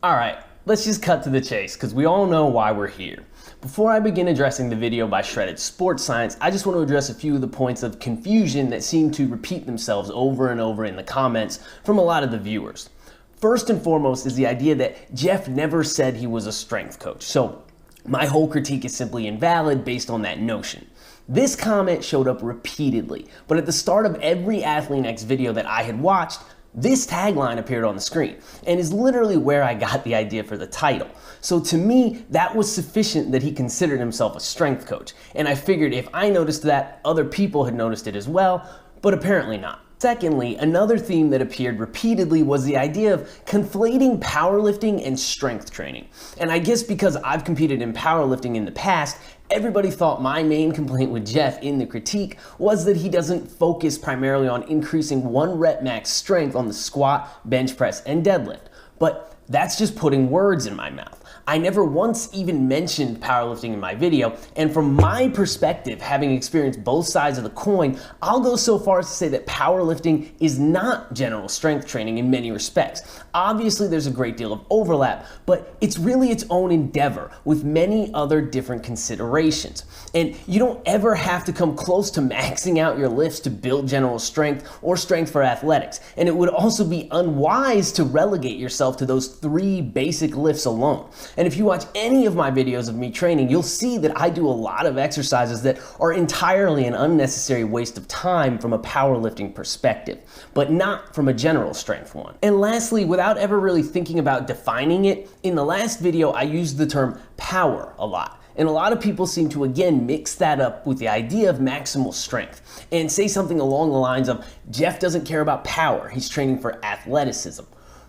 Alright, let's just cut to the chase because we all know why we're here. Before I begin addressing the video by Shredded Sports Science, I just want to address a few of the points of confusion that seem to repeat themselves over and over in the comments from a lot of the viewers. First and foremost is the idea that Jeff never said he was a strength coach, so my whole critique is simply invalid based on that notion. This comment showed up repeatedly, but at the start of every Athlean-X video that I had watched, this tagline appeared on the screen and is literally where I got the idea for the title. So to me, that was sufficient that he considered himself a strength coach. And I figured if I noticed that, other people had noticed it as well, but apparently not. Secondly, another theme that appeared repeatedly was the idea of conflating powerlifting and strength training. And I guess because I've competed in powerlifting in the past, everybody thought my main complaint with Jeff in the critique was that he doesn't focus primarily on increasing 1 rep max strength on the squat, bench press, and deadlift. But that's just putting words in my mouth. I never once even mentioned powerlifting in my video, and from my perspective, having experienced both sides of the coin, I'll go so far as to say that powerlifting is not general strength training in many respects. Obviously, there's a great deal of overlap, but it's really its own endeavor with many other different considerations. And you don't ever have to come close to maxing out your lifts to build general strength or strength for athletics. And it would also be unwise to relegate yourself to those 3 basic lifts alone. And if you watch any of my videos of me training, you'll see that I do a lot of exercises that are entirely an unnecessary waste of time from a powerlifting perspective, but not from a general strength one. And lastly, without ever really thinking about defining it, in the last video I used the term power a lot. And a lot of people seem to again mix that up with the idea of maximal strength and say something along the lines of, Jeff doesn't care about power, he's training for athleticism.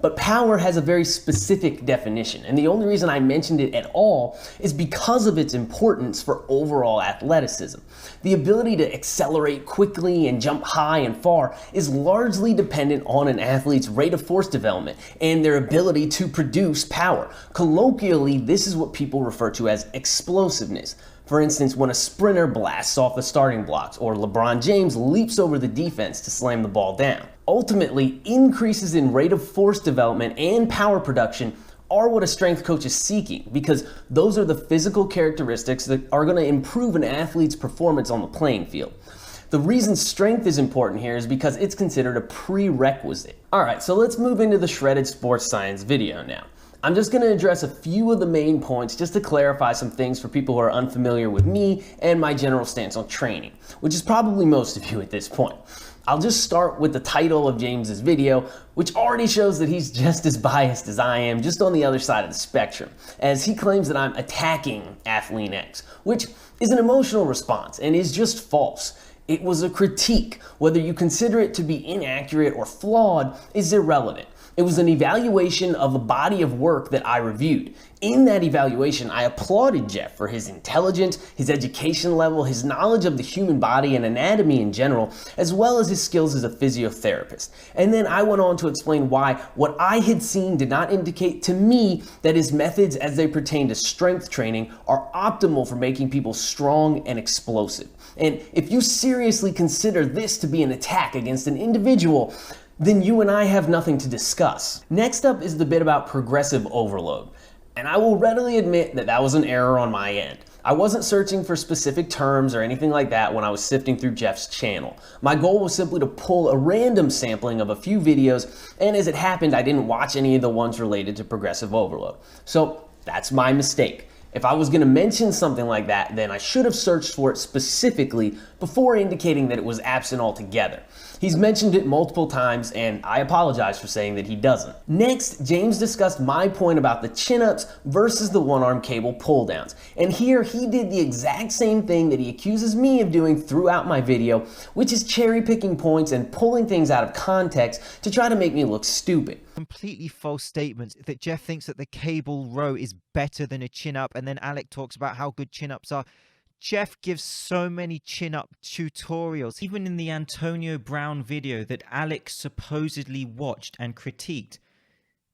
But power has a very specific definition, and the only reason I mentioned it at all is because of its importance for overall athleticism. The ability to accelerate quickly and jump high and far is largely dependent on an athlete's rate of force development and their ability to produce power. Colloquially, this is what people refer to as explosiveness. For instance, when a sprinter blasts off the starting blocks or LeBron James leaps over the defense to slam the ball down. Ultimately, increases in rate of force development and power production are what a strength coach is seeking, because those are the physical characteristics that are going to improve an athlete's performance on the playing field. The reason strength is important here is because it's considered a prerequisite. Alright, so let's move into the Shredded Sports Science video now. I'm just going to address a few of the main points just to clarify some things for people who are unfamiliar with me and my general stance on training, which is probably most of you at this point. I'll just start with the title of James's video, which already shows that he's just as biased as I am, just on the other side of the spectrum, as he claims that I'm attacking Athlean-X, which is an emotional response and is just false. It was a critique. Whether you consider it to be inaccurate or flawed is irrelevant. It was an evaluation of a body of work that I reviewed. In that evaluation, I applauded Jeff for his intelligence, his education level, his knowledge of the human body and anatomy in general, as well as his skills as a physiotherapist. And then I went on to explain why what I had seen did not indicate to me that his methods as they pertain to strength training are optimal for making people strong and explosive. And if you seriously consider this to be an attack against an individual, then you and I have nothing to discuss. Next up is the bit about progressive overload. And I will readily admit that that was an error on my end. I wasn't searching for specific terms or anything like that when I was sifting through Jeff's channel. My goal was simply to pull a random sampling of a few videos, and as it happened, I didn't watch any of the ones related to progressive overload. So that's my mistake. If I was going to mention something like that, then I should have searched for it specifically before indicating that it was absent altogether. He's mentioned it multiple times, and I apologize for saying that he doesn't. Next, James discussed my point about the chin-ups versus the one-arm cable pull-downs. And here, he did the exact same thing that he accuses me of doing throughout my video, which is cherry-picking points and pulling things out of context to try to make me look stupid. Completely false statements that Jeff thinks that the cable row is better than a chin-up, and then Alec talks about how good chin-ups are. Jeff gives so many chin-up tutorials, even in the Antonio Brown video that Alex supposedly watched and critiqued.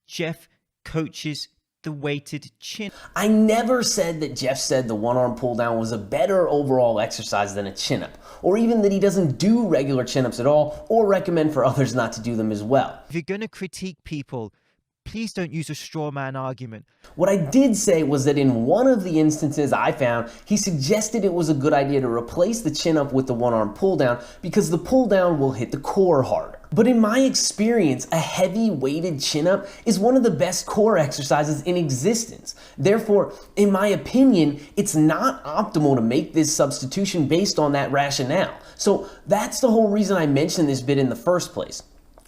Jeff coaches the weighted chin. I never said that Jeff said the one-arm pull-down was a better overall exercise than a chin-up, or even that he doesn't do regular chin-ups at all, or recommend for others not to do them as well. If you're going to critique people, Please don't use a straw man argument. What I did say was that in one of the instances I found, he suggested it was a good idea to replace the chin up with the one arm pull down because the pull down will hit the core harder. But in my experience, a heavy weighted chin up is one of the best core exercises in existence. Therefore, in my opinion, it's not optimal to make this substitution based on that rationale. So that's the whole reason I mentioned this bit in the first place.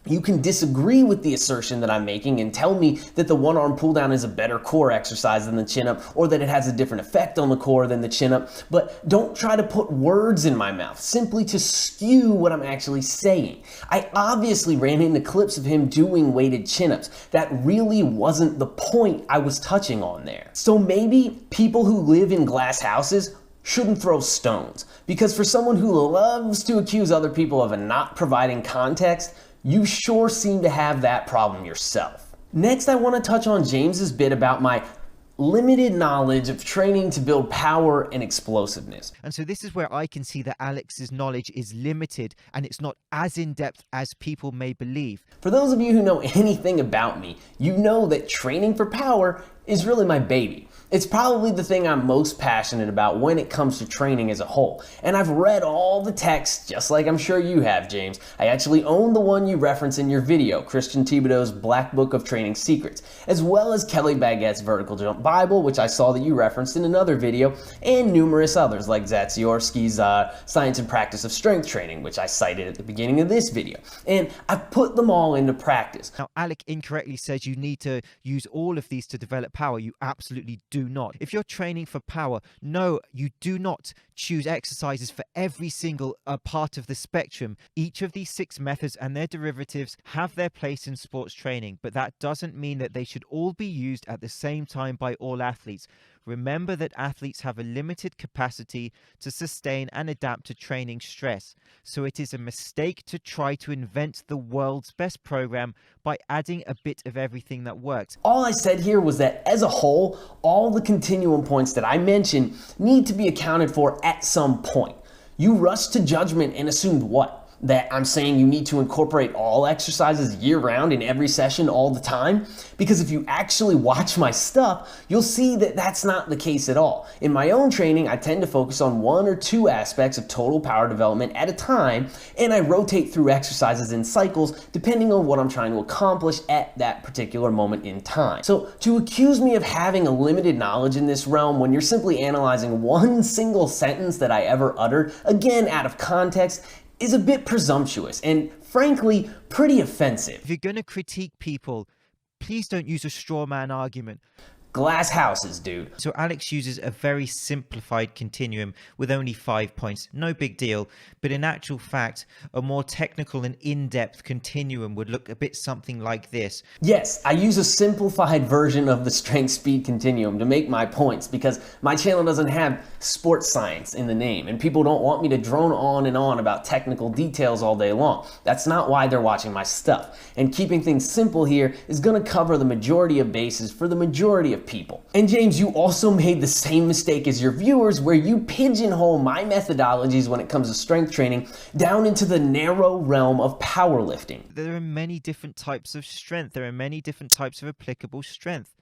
You can disagree with the assertion that I'm making and tell me that the one arm pull down is a better core exercise than the chin up, or that it has a different effect on the core than the chin up, but don't try to put words in my mouth simply to skew what I'm actually saying. I obviously ran into clips of him doing weighted chin ups. That really wasn't the point I was touching on there. So maybe people who live in glass houses shouldn't throw stones, because for someone who loves to accuse other people of not providing context, you sure seem to have that problem yourself. Next, I want to touch on James's bit about my limited knowledge of training to build power and explosiveness. And so this is where I can see that Alex's knowledge is limited and it's not as in-depth as people may believe. For those of you who know anything about me, you know that training for power is really my baby. It's probably the thing I'm most passionate about when it comes to training as a whole. And I've read all the texts, just like I'm sure you have, James. I actually own the one you reference in your video, Christian Thibodeau's Black Book of Training Secrets, as well as Kelly Baggett's Vertical Jump Bible, which I saw that you referenced in another video, and numerous others like Zatsiorsky's Science and Practice of Strength Training, which I cited at the beginning of this video. And I've put them all into practice. Now, Alec incorrectly says you need to use all of these to develop power. You absolutely do not. If you're training for power, no, you do not choose exercises for every single part of the spectrum. Each of these 6 methods and their derivatives have their place in sports training, but that doesn't mean that they should all be used at the same time by all athletes. Remember that athletes have a limited capacity to sustain and adapt to training stress, so it is a mistake to try to invent the world's best program by adding a bit of everything that works. All I said here was that as a whole, all the continuum points that I mentioned need to be accounted for at some point. You rushed to judgment and assumed what? That I'm saying you need to incorporate all exercises year-round in every session all the time? Because if you actually watch my stuff, you'll see that that's not the case at all. In my own training, I tend to focus on 1 or 2 aspects of total power development at a time, and I rotate through exercises in cycles depending on what I'm trying to accomplish at that particular moment in time. So to accuse me of having a limited knowledge in this realm when you're simply analyzing one single sentence that I ever uttered, again out of context, is a bit presumptuous and, frankly, pretty offensive. If you're going to critique people, please don't use a straw man argument. Glass houses, dude. So Alex uses a very simplified continuum with only 5 points. No big deal. But in actual fact, a more technical and in-depth continuum would look a bit something like this. Yes, I use a simplified version of the strength-speed continuum to make my points because my channel doesn't have sports science in the name and people don't want me to drone on and on about technical details all day long. That's not why they're watching my stuff. And keeping things simple here is going to cover the majority of bases for the majority of people. And James, you also made the same mistake as your viewers where you pigeonhole my methodologies when it comes to strength training down into the narrow realm of powerlifting. There are many different types of strength. There are many different types of applicable strength.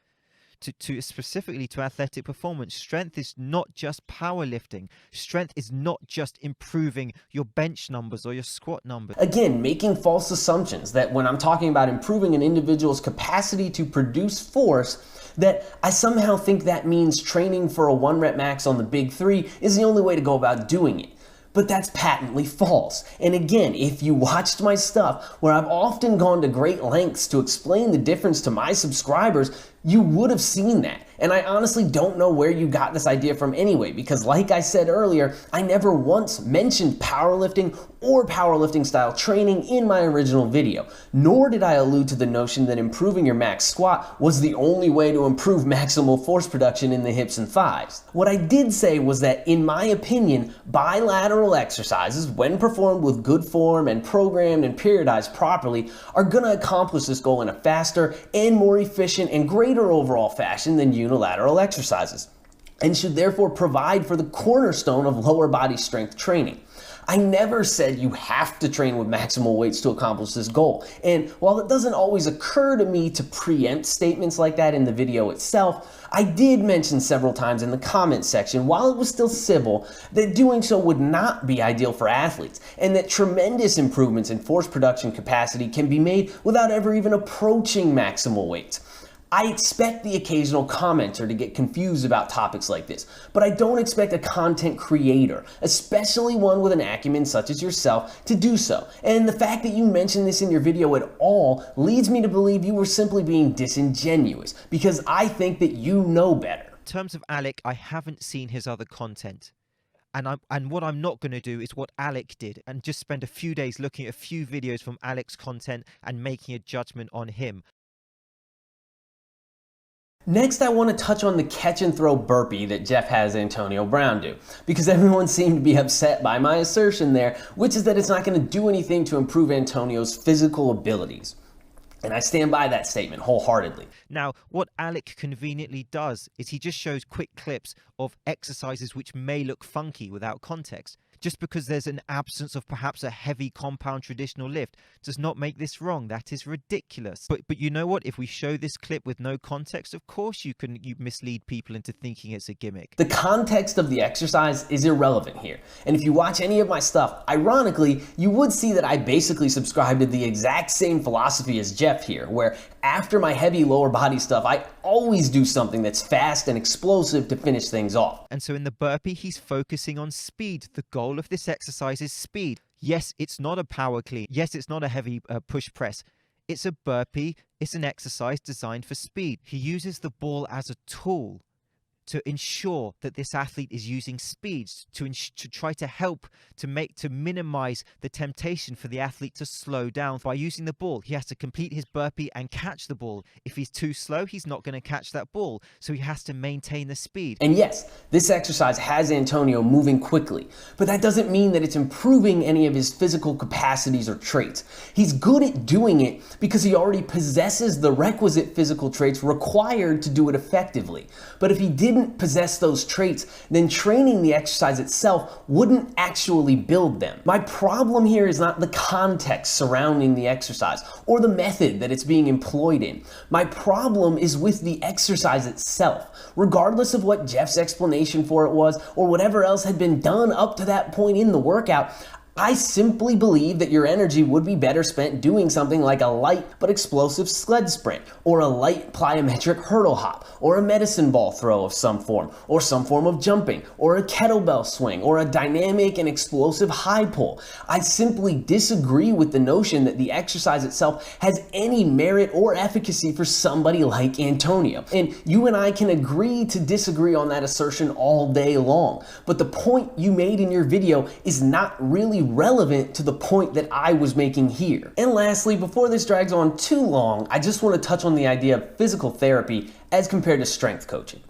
Specifically to athletic performance, strength is not just powerlifting. Strength is not just improving your bench numbers or your squat numbers. Again, making false assumptions that when I'm talking about improving an individual's capacity to produce force, that I somehow think that means training for a 1 rep max on the big 3 is the only way to go about doing it. But that's patently false. And again, if you watched my stuff where I've often gone to great lengths to explain the difference to my subscribers, you would have seen that. And I honestly don't know where you got this idea from anyway, because like I said earlier, I never once mentioned powerlifting or powerlifting style training in my original video, nor did I allude to the notion that improving your max squat was the only way to improve maximal force production in the hips and thighs. What I did say was that, in my opinion, bilateral exercises, when performed with good form and programmed and periodized properly, are going to accomplish this goal in a faster and more efficient and greater overall fashion than unilateral exercises, and should therefore provide for the cornerstone of lower body strength training. I never said you have to train with maximal weights to accomplish this goal. And while it doesn't always occur to me to preempt statements like that in the video itself, I did mention several times in the comments section, while it was still civil, that doing so would not be ideal for athletes, and that tremendous improvements in force production capacity can be made without ever even approaching maximal weights. I expect the occasional commenter to get confused about topics like this, but I don't expect a content creator, especially one with an acumen such as yourself, to do so. And the fact that you mentioned this in your video at all leads me to believe you were simply being disingenuous, because I think that you know better. In terms of Alec, I haven't seen his other content. And what I'm not going to do is what Alec did and just spend a few days looking at a few videos from Alec's content and making a judgment on him. Next, I want to touch on the catch and throw burpee that Jeff has Antonio Brown do, because everyone seemed to be upset by my assertion there, which is that it's not going to do anything to improve Antonio's physical abilities. And I stand by that statement wholeheartedly. Now, what Alec conveniently does is he just shows quick clips of exercises which may look funky without context. Just because there's an absence of perhaps a heavy compound traditional lift does not make this wrong. That is ridiculous. But you know what? If we show this clip with no context, of course you mislead people into thinking it's a gimmick. The context of the exercise is irrelevant here. And if you watch any of my stuff, ironically, you would see that I basically subscribe to the exact same philosophy as Jeff here, where after my heavy lower body stuff, I always do something that's fast and explosive to finish things off. And so in the burpee, he's focusing on speed. The goal of this exercise is speed. Yes, it's not a power clean. Yes, it's not a heavy push press. It's a burpee. It's an exercise designed for speed. He uses the ball as a tool to ensure that this athlete is using speeds to try to help to minimize the temptation for the athlete to slow down by using the ball. He has to complete his burpee and catch the ball. If he's too slow, he's not going to catch that ball. So he has to maintain the speed. And yes, this exercise has Antonio moving quickly, but that doesn't mean that it's improving any of his physical capacities or traits. He's good at doing it because he already possesses the requisite physical traits required to do it effectively. But if he didn't possess those traits, then training the exercise itself wouldn't actually build them. My problem here is not the context surrounding the exercise or the method that it's being employed in. My problem is with the exercise itself. Regardless of what Jeff's explanation for it was or whatever else had been done up to that point in the workout, I simply believe that your energy would be better spent doing something like a light but explosive sled sprint, or a light plyometric hurdle hop, or a medicine ball throw of some form, or some form of jumping, or a kettlebell swing, or a dynamic and explosive high pull. I simply disagree with the notion that the exercise itself has any merit or efficacy for somebody like Antonio. And you and I can agree to disagree on that assertion all day long. But the point you made in your video is not really relevant to the point that I was making here. And lastly, before this drags on too long, I just want to touch on the idea of physical therapy as compared to strength coaching.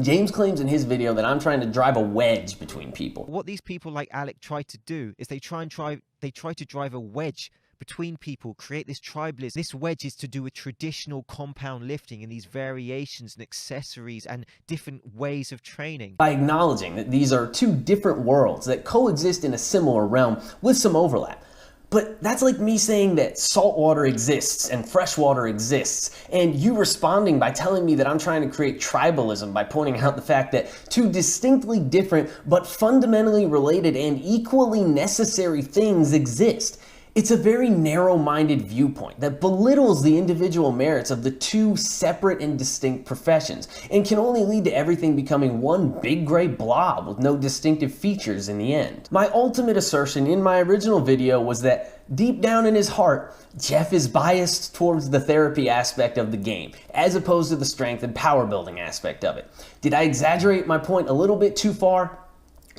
James claims in his video that I'm trying to drive a wedge between people. What these people like Alec try to do is they try to drive a wedge between people, create this tribalism. This wedge is to do with traditional compound lifting and these variations and accessories and different ways of training. By acknowledging that these are two different worlds that coexist in a similar realm with some overlap. But that's like me saying that salt water exists and fresh water exists, and you responding by telling me that I'm trying to create tribalism by pointing out the fact that two distinctly different but fundamentally related and equally necessary things exist. It's a very narrow-minded viewpoint that belittles the individual merits of the two separate and distinct professions and can only lead to everything becoming one big gray blob with no distinctive features in the end. My ultimate assertion in my original video was that deep down in his heart, Jeff is biased towards the therapy aspect of the game, as opposed to the strength and power building aspect of it. Did I exaggerate my point a little bit too far?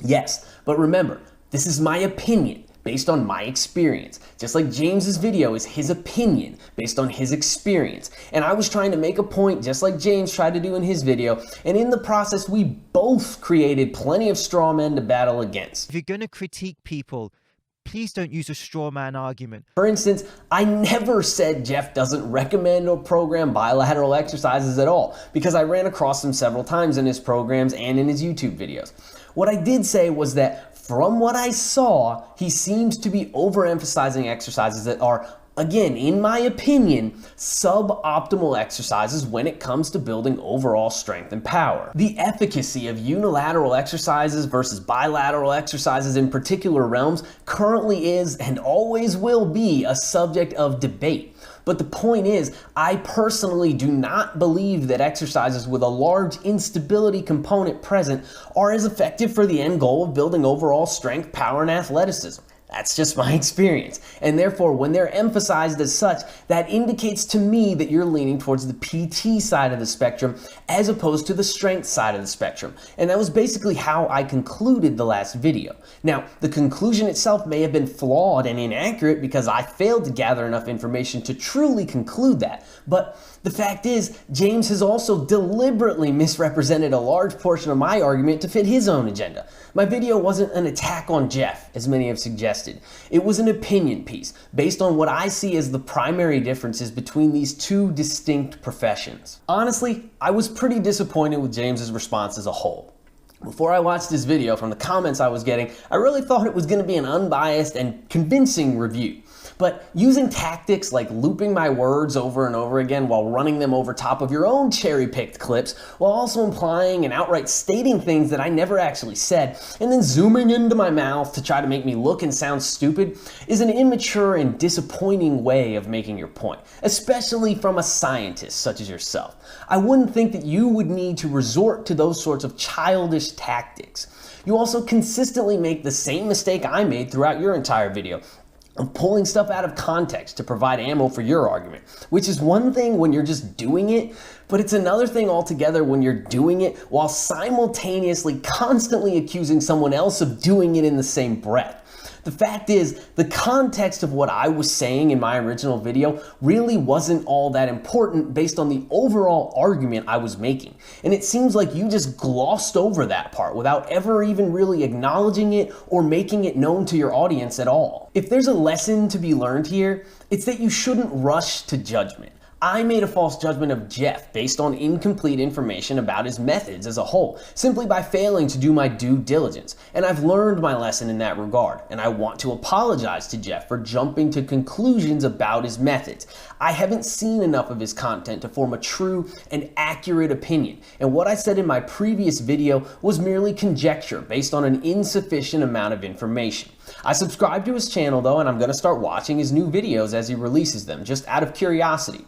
Yes, but remember, this is my opinion, based on my experience. Just like James's video is his opinion based on his experience. And I was trying to make a point just like James tried to do in his video, and in the process we both created plenty of straw men to battle against. If you're going to critique people, please don't use a straw man argument. For instance, I never said Jeff doesn't recommend or program bilateral exercises at all, because I ran across them several times in his programs and in his YouTube videos. What I did say was that from what I saw, he seems to be overemphasizing exercises that are, again, in my opinion, suboptimal exercises when it comes to building overall strength and power. The efficacy of unilateral exercises versus bilateral exercises in particular realms currently is and always will be a subject of debate. But the point is, I personally do not believe that exercises with a large instability component present are as effective for the end goal of building overall strength, power, and athleticism. That's just my experience. And therefore, when they're emphasized as such, that indicates to me that you're leaning towards the PT side of the spectrum as opposed to the strength side of the spectrum. And that was basically how I concluded the last video. Now, the conclusion itself may have been flawed and inaccurate because I failed to gather enough information to truly conclude that. But the fact is, James has also deliberately misrepresented a large portion of my argument to fit his own agenda. My video wasn't an attack on Jeff, as many have suggested. It was an opinion piece, based on what I see as the primary differences between these two distinct professions. Honestly, I was pretty disappointed with James's response as a whole. Before I watched this video, from the comments I was getting, I really thought it was going to be an unbiased and convincing review. But using tactics like looping my words over and over again while running them over top of your own cherry-picked clips, while also implying and outright stating things that I never actually said, and then zooming into my mouth to try to make me look and sound stupid, is an immature and disappointing way of making your point, especially from a scientist such as yourself. I wouldn't think that you would need to resort to those sorts of childish tactics. You also consistently make the same mistake I made throughout your entire video, of pulling stuff out of context to provide ammo for your argument, which is one thing when you're just doing it, but it's another thing altogether when you're doing it while simultaneously constantly accusing someone else of doing it in the same breath. The fact is, the context of what I was saying in my original video really wasn't all that important based on the overall argument I was making. And it seems like you just glossed over that part without ever even really acknowledging it or making it known to your audience at all. If there's a lesson to be learned here, it's that you shouldn't rush to judgment. I made a false judgment of Jeff based on incomplete information about his methods as a whole, simply by failing to do my due diligence, and I've learned my lesson in that regard, and I want to apologize to Jeff for jumping to conclusions about his methods. I haven't seen enough of his content to form a true and accurate opinion, and what I said in my previous video was merely conjecture based on an insufficient amount of information. I subscribe to his channel though, and I'm going to start watching his new videos as he releases them, just out of curiosity.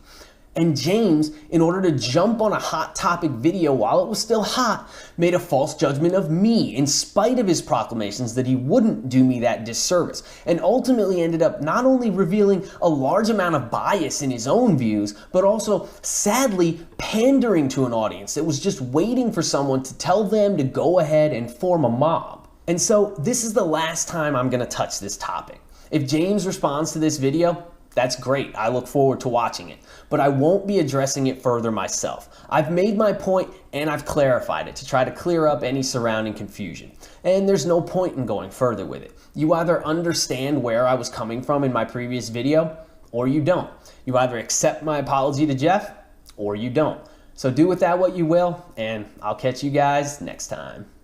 And James, in order to jump on a hot topic video while it was still hot, made a false judgment of me in spite of his proclamations that he wouldn't do me that disservice, and ultimately ended up not only revealing a large amount of bias in his own views, but also sadly pandering to an audience that was just waiting for someone to tell them to go ahead and form a mob. And so this is the last time I'm going to touch this topic. If James responds to this video, that's great. I look forward to watching it, but I won't be addressing it further myself. I've made my point and I've clarified it to try to clear up any surrounding confusion. And there's no point in going further with it. You either understand where I was coming from in my previous video, or you don't. You either accept my apology to Jeff, or you don't. So do with that what you will, and I'll catch you guys next time.